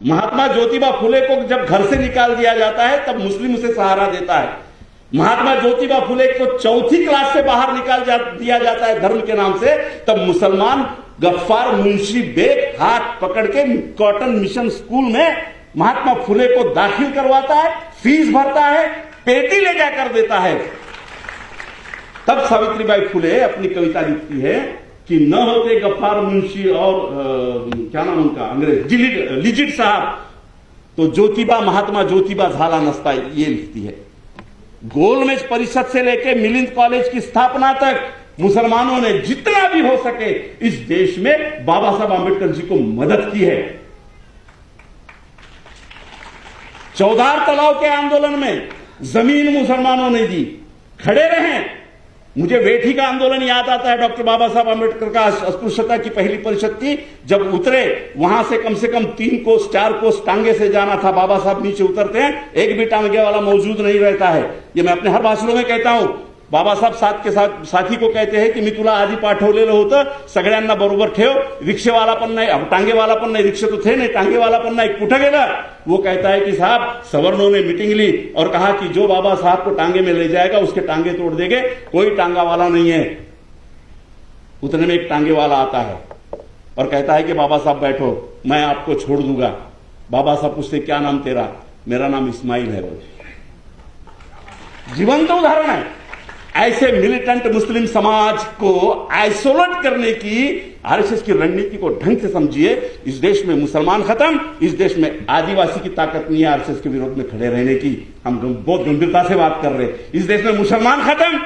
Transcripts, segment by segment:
महात्मा ज्योतिबा फुले को जब घर से निकाल दिया जाता है तब मुस्लिम उसे सहारा देता है। महात्मा ज्योतिबा फुले को चौथी क्लास से बाहर निकाल दिया जाता है धर्म के नाम से, तब मुसलमान गफ्फार मुंशी बेग हाथ पकड़ के कॉटन मिशन स्कूल में महात्मा फुले को दाखिल करवाता है, फीस भरता है, पेटी ले जाकर देता है। तब सावित्रीबाई फुले अपनी कविता लिखती है कि न होते गफ्फार मुंशी और क्या नाम उनका अंग्रेज लिजिट साहब तो ज्योतिबा महात्मा ज्योतिबा झाला नस्ता, ये लिखती है। गोलमेज परिषद से लेकर मिलिंद कॉलेज की स्थापना तक मुसलमानों ने जितना भी हो सके इस देश में बाबा साहब आंबेडकर जी को मदद की है। चौधार तलाव के आंदोलन में जमीन मुसलमानों ने दी, खड़े रहे। मुझे वेठी का आंदोलन याद आता है, डॉक्टर बाबा साहब आंबेडकर का अस्पृश्यता की पहली परिषद थी। जब उतरे वहां से कम 3 कोस 4 कोस टांगे से जाना था। बाबा साहब नीचे उतरते हैं, एक भी टांगे वाला मौजूद नहीं रहता है। ये मैं अपने हर भाषणों में कहता हूं। बाबा साहब साथी को कहते हैं की मी तुला आधी पाठवलेलं होतं, सगळ्यांना बरोबर ठेव, रिक्षेवाला पण नाही, अब टांगेवाला पण नाही, रिक्शे तो थे नहीं, टांगेवाला पण नाही, कुठं गेला? वो कहता है कि साहब सवर्णों ने मीटिंग ली और कहा कि जो बाबा साहब को टांगे में ले जाएगा उसके टांगे तोड़ देंगे, कोई टांगा वाला नहीं है। उतने में एक टांगे वाला आता है और कहता है कि बाबा साहब बैठो, मैं आपको छोड़ दूंगा। बाबा साहब पूछते क्या नाम तेरा? मेरा नाम इस्माइल है। जीवंत उदाहरण है। ऐसे मिलिटेंट मुस्लिम समाज को आइसोलेट करने की आरएसएस की रणनीति को ढंग से समझिए। इस देश में मुसलमान खत्म, इस देश में आदिवासी की ताकत नहीं है आरएसएस के विरोध में खड़े रहने की। हम बहुत गंभीरता से बात कर रहे हैं। इस देश में मुसलमान खत्म,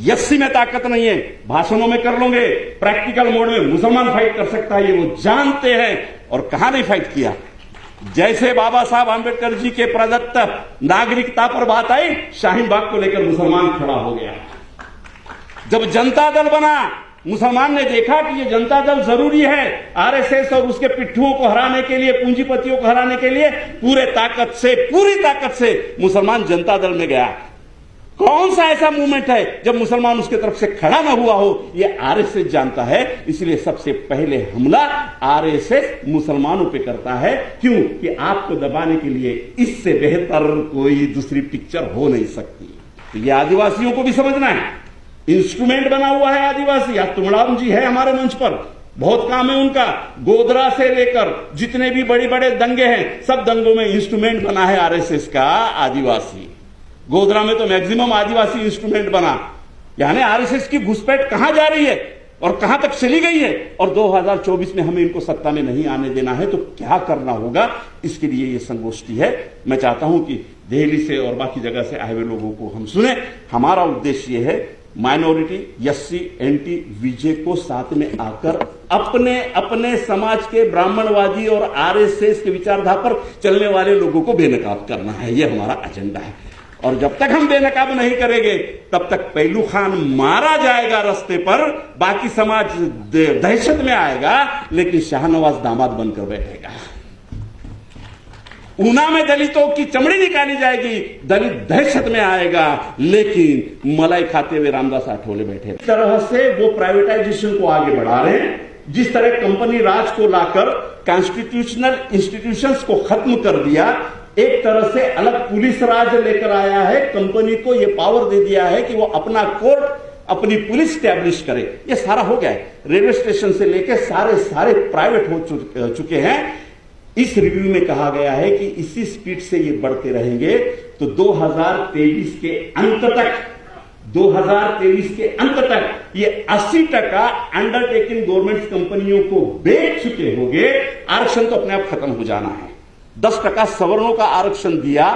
यस्सी में ताकत नहीं है। भाषणों में कर लोगे, प्रैक्टिकल मोड में मुसलमान फाइट कर सकता है, ये वो जानते हैं। और कहां नहीं फाइट किया। जैसे बाबा साहब आंबेडकर जी के प्रदत्त नागरिकता पर बात आई, शाहीन बाग को लेकर मुसलमान खड़ा हो गया। जब जनता दल बना, मुसलमान ने देखा कि ये जनता दल जरूरी है आरएसएस और उसके पिट्ठुओं को हराने के लिए, पूंजीपतियों को हराने के लिए। पूरी ताकत से मुसलमान जनता दल में गया। कौन सा ऐसा मूवमेंट है जब मुसलमान उसके तरफ से खड़ा ना हुआ हो? ये आरएसएस जानता है। इसलिए सबसे पहले हमला आरएसएस मुसलमानों पे करता है। क्यों? कि आपको दबाने के लिए इससे बेहतर कोई दूसरी पिक्चर हो नहीं सकती। तो ये आदिवासियों को भी समझना है। इंस्ट्रूमेंट बना हुआ है आदिवासी। आज तुमड़ाम जी है हमारे मंच पर, बहुत काम है उनका। गोधरा से लेकर जितने भी बड़े बड़े दंगे हैं, सब दंगों में इंस्ट्रूमेंट बना है आरएसएस का आदिवासी। गोधरा में तो मैक्सिमम आदिवासी इंस्ट्रूमेंट बना। यानी आरएसएस की घुसपैठ कहां जा रही है और कहां तक चली गई है। और 2024 में हमें इनको सत्ता में नहीं आने देना है तो क्या करना होगा, इसके लिए ये संगोष्ठी है। मैं चाहता हूं कि दिल्ली से और बाकी जगह से आए हुए लोगों को हम सुने। हमारा उद्देश्य ये है माइनॉरिटी, एससी, एनटी, विजय को साथ में आकर अपने अपने समाज के ब्राह्मणवादी और आरएसएस के विचारधारा पर चलने वाले लोगों को बेनकाब करना है। ये हमारा एजेंडा है। और जब तक हम बेनकाब नहीं करेंगे तब तक पहलू खान मारा जाएगा रास्ते पर, बाकी समाज दहशत में आएगा, लेकिन शाहनवाज दामाद बनकर बैठेगा। ऊना में दलितों की चमड़ी निकाली जाएगी, दलित दहशत में आएगा, लेकिन मलाई खाते हुए रामदास आठवले बैठे। इस तरह से वो प्राइवेटाइजेशन को आगे बढ़ा रहे हैं। जिस तरह कंपनी राज को लाकर कॉन्स्टिट्यूशनल इंस्टीट्यूशंस को खत्म कर दिया, एक तरह से अलग पुलिस राज लेकर आया है। कंपनी को यह पावर दे दिया है कि वो अपना कोर्ट, अपनी पुलिस स्टैब्लिश करे। ये सारा हो गया है। रेलवे स्टेशन से लेकर सारे प्राइवेट हो चुके हैं। इस रिव्यू में कहा गया है कि इसी स्पीड से ये बढ़ते रहेंगे तो 2023 के अंत तक ये 80% अंडरटेकिंग गवर्नमेंट कंपनियों को बेच चुके होंगे। आरक्षण तो अपने आप खत्म हो जाना है। 10% सवर्णों का आरक्षण दिया,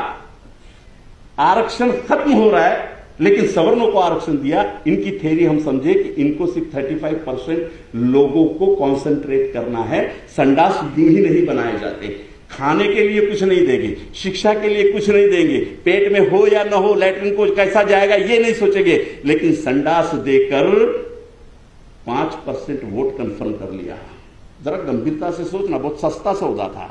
आरक्षण खत्म हो रहा है, लेकिन सवर्णों को आरक्षण दिया। इनकी थ्योरी हम समझे कि इनको सिर्फ 35% लोगों को कॉन्सेंट्रेट करना है। संडास यूं ही नहीं बनाए जाते। खाने के लिए कुछ नहीं देंगे, शिक्षा के लिए कुछ नहीं देंगे, पेट में हो या ना हो, लैट्रिन को कैसा जाएगा ये नहीं सोचेंगे, लेकिन संडास देकर 5% वोट कंफर्म कर लिया। जरा गंभीरता से सोचना, बहुत सस्ता सौदा था।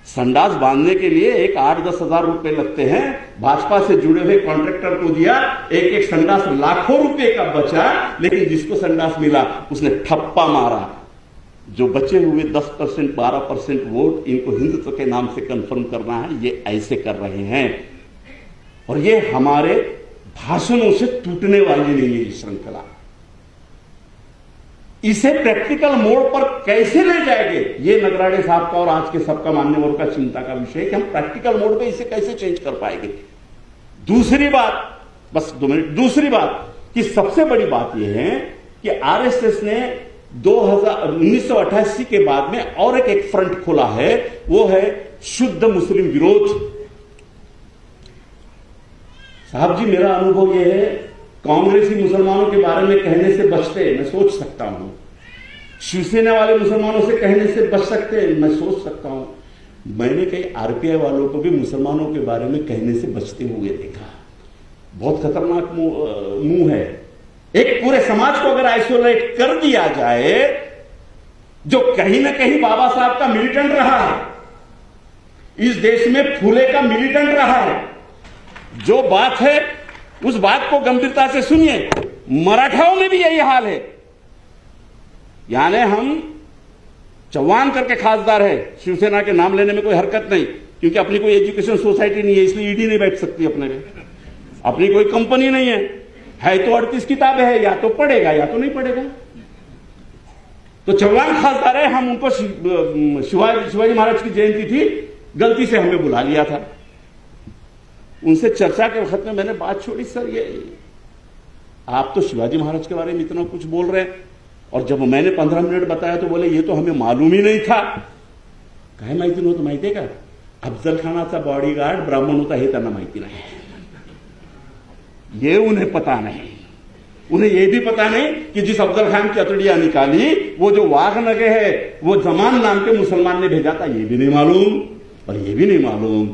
संडास बांधने के लिए 8-10 हजार रुपए लगते हैं। भाजपा से जुड़े हुए कॉन्ट्रैक्टर को दिया, एक संडास लाखों रुपए का बचा, लेकिन जिसको संडास मिला उसने ठप्पा मारा। जो बचे हुए 10% 12% वोट इनको हिंदुत्व के नाम से कंफर्म करना है, ये ऐसे कर रहे हैं। और ये हमारे भाषणों से टूटने वाली नहीं है ये श्रृंखला। इसे प्रैक्टिकल मोड पर कैसे ले जाएंगे, ये नगराड़े साहब का और आज के सबका मान्यवरों का चिंता का विषय है कि हम प्रैक्टिकल मोड पे इसे कैसे चेंज कर पाएंगे। दूसरी बात, बस 2 मिनट, दूसरी बात कि सबसे बड़ी बात यह है कि आरएसएस ने 1988 के बाद में और एक फ्रंट खोला है, वो है शुद्ध मुस्लिम विरोध। साहब जी, मेरा अनुभव यह है, कांग्रेसी मुसलमानों के बारे में कहने से बचते मैं सोच सकता हूं, शिवसेना वाले मुसलमानों से कहने से बच सकते मैं सोच सकता हूं, मैंने कई आरपीआई वालों को भी मुसलमानों के बारे में कहने से बचते हुए देखा। बहुत खतरनाक मुंह है। एक पूरे समाज को अगर आइसोलेट कर दिया जाए, जो कहीं ना कहीं बाबा साहब का मिलिटेंट रहा है, इस देश में फूले का मिलिटेंट रहा है, जो बात है उस बात को गंभीरता से सुनिए। मराठाओं में भी यही हाल है। यानी हम चौहान करके खासदार है, शिवसेना के नाम लेने में कोई हरकत नहीं, क्योंकि अपनी कोई एजुकेशन सोसाइटी नहीं है, इसलिए ईडी नहीं बैठ सकती अपने में, अपनी कोई कंपनी नहीं है तो 38 किताबें है, या तो पढ़ेगा या तो नहीं पढ़ेगा। तो चौहान खासदार है, हम उनको शिवाजी महाराज की जयंती थी, गलती से हमें बुला लिया था। उनसे चर्चा के वक्त में मैंने बात छोड़ी, सर ये आप तो शिवाजी महाराज के बारे में इतना कुछ बोल रहे हैं, और जब मैंने 15 मिनट बताया तो बोले ये तो हमें मालूम ही नहीं था। काय माहिती नव्हतं माहितीये का, अफजल खानाचा बॉडीगार्ड ब्राह्मण होता हे त्यांना माहिती नाही, ये उन्हें पता नहीं। उन्हें यह भी पता नहीं कि जिस अफजल खान की अतड़ियां निकाली वो जो वाघनगे है वो जमान नाम के मुसलमान ने भेजा था, ये भी नहीं मालूम। और ये भी नहीं मालूम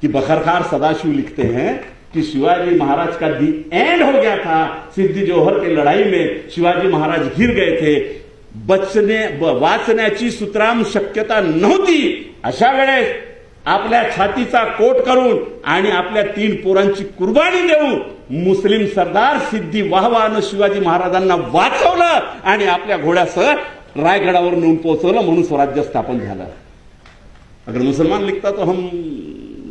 कि बखरखार सदाशिव लिखते हैं कि शिवाजी महाराज का दी एंड हो गया था, सिद्धी जोहर की लड़ाई में शिवाजी महाराज गिर गए थे, वाचण्याची सुतराम शक्यता नव्हती, अशा वेळेस आपल्या छातीचा कोट करून आणि आपल्या 3 पोरांची कुर्बानी देऊन मुस्लिम सरदार सिद्धी वाहवानं शिवाजी महाराजांना वाचवलं आणि आपल्या घोड्यासह रायगडावर नेऊन पोहोचवलं, म्हणून स्वराज्य स्थापन झालं। अगर मुसलमान लिखता तो हम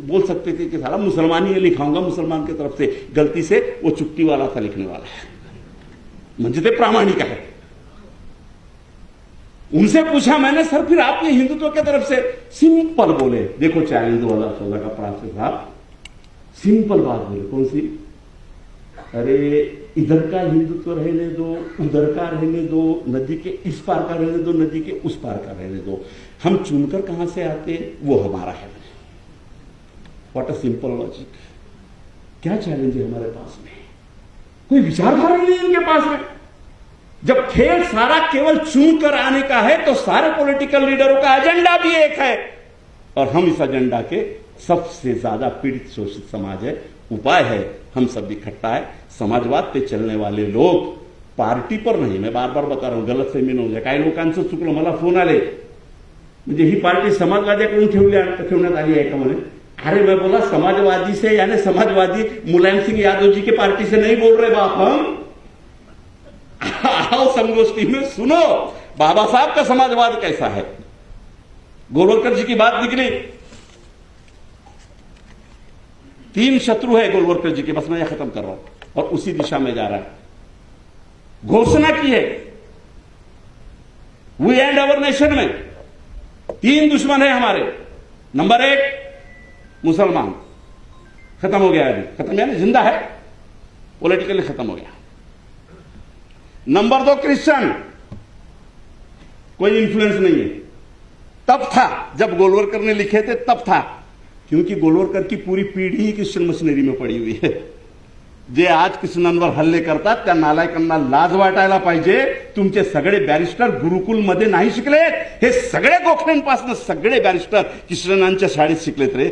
बोल सकते थे कि साला मुसलमान ही लिखाऊंगा, मुसलमान की तरफ से गलती से वो चुटकी वाला था लिखने वाला है, म्हणजे ते प्रामाणिक है। उनसे पूछा मैंने, सर फिर आप ये हिंदुत्व की तरफ से, सिंपल बोले, देखो चैलेंज 2014 का प्रार्थना साहब, सिंपल बात बोले, कौन सी, अरे इधर का हिंदुत्व रहने दो, उधर का रहने दो, नदी के इस पार का रहने दो, नदी के उस पार का रहने दो, हम चुनकर कहां से आते वो हमारा है। What a simple logic. क्या चैलेंज है हमारे पास में, कोई विचारधारा नहीं है इनके पास में। जब खेल सारा केवल चुनकर आने का है तो सारे पॉलिटिकल लीडरों का एजेंडा भी एक है, और हम इस एजेंडा के सबसे ज्यादा पीड़ित शोषित समाज है। उपाय है हम सब इकट्ठा है, समाजवाद पे चलने वाले लोग, पार्टी पर नहीं, मैं बार बार बता रहा हूं, गलत फहमी न हो जाए। काही लोकांचं चुकलं, मला फोन आले, म्हणजे ही पार्टी समाजवाद्याकडून ठेवण्यात आली आहे का म्हणे। अरे मैं बोला समाजवादी से, यानी समाजवादी मुलायम सिंह यादव जी के पार्टी से नहीं बोल रहे बाप हम। आओ संगोष्ठी में सुनो बाबा साहब का समाजवाद कैसा है। गोलवलकर जी की बात निकली, 3 शत्रु है गोलवलकर जी के, बस मैं यह खत्म कर रहा हूं, और उसी दिशा में जा रहा है। घोषणा की है वी एंड अवर नेशन में 3 दुश्मन है हमारे। नंबर 1 मुसलमान, खत्म हो गया, अभी खत्म यानी जिंदा है, पॉलिटिकली खत्म हो गया। नंबर 2 क्रिश्चियन, कोई इंफ्लुएंस नहीं है। तब था जब गोलवलकर ने लिखे थे, तब था, क्योंकि गोलवलकर की पूरी पीढ़ी ही क्रिश्चियन मशिनरी में पड़ी हुई है। जे आज ख्रिश्चनांवर हल्ले करतात त्या नालायकांना लाज वाटायला पाहिजे। तुमचे सगळे बॅरिस्टर गुरुकुलमध्ये नाही शिकलेत, हे सगळे गोखलेंपासून सगळे बॅरिस्टर ख्रिश्चनांच्या शाळेत शिकलेत रे,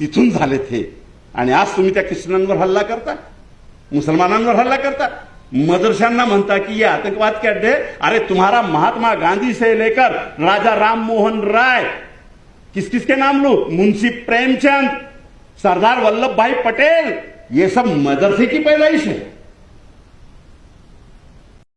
तिथून झाले थे। आणि आज तुम्ही त्या ख्रिश्चनांवर हल्ला करता, मुसलमानांवर हल्ला करता, मदरशांना म्हणता कि ये आतंकवाद के अड्डे। अरे तुम्हारा महात्मा गांधी से लेकर राजा राम मोहन राय, किस किस के नाम लू, मुंशी प्रेमचंद, सरदार वल्लभ भाई पटेल, ये सब मदरसे की पैदाइश है।